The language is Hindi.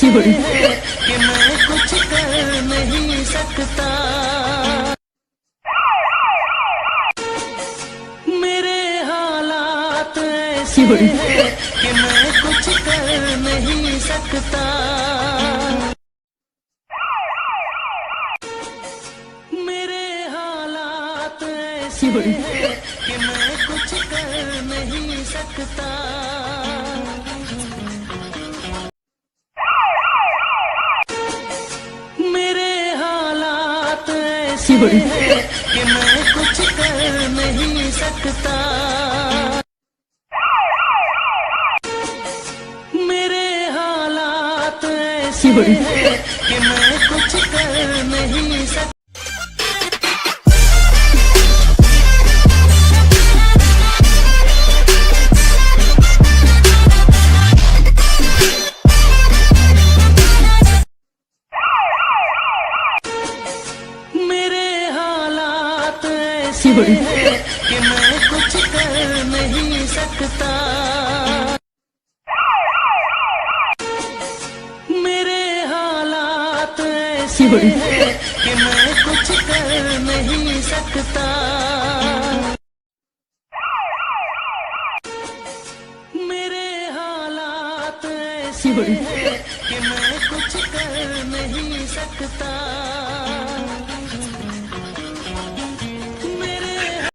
कि मैं कुछ कर नहीं सकता। मेरे हालात ऐसे हैं कि मैं कुछ कर नहीं सकता। मेरे हालात ऐसे हैं कि मैं कुछ कर नहीं सकता। मेरे हालात ऐसे हैं कि मैं कुछ कर नहीं सकता। मेरे हालात ऐसे हैं कि मैं कुछ कर नहीं सकता। मेरे हालात ऐसे हैं कि मैं कुछ कर नहीं सकता। मेरे हालात ऐसे हैं कि मैं कुछ कर नहीं सकता। मेरे हालात ऐसे हैं कि मैं कुछ कर नहीं सकता।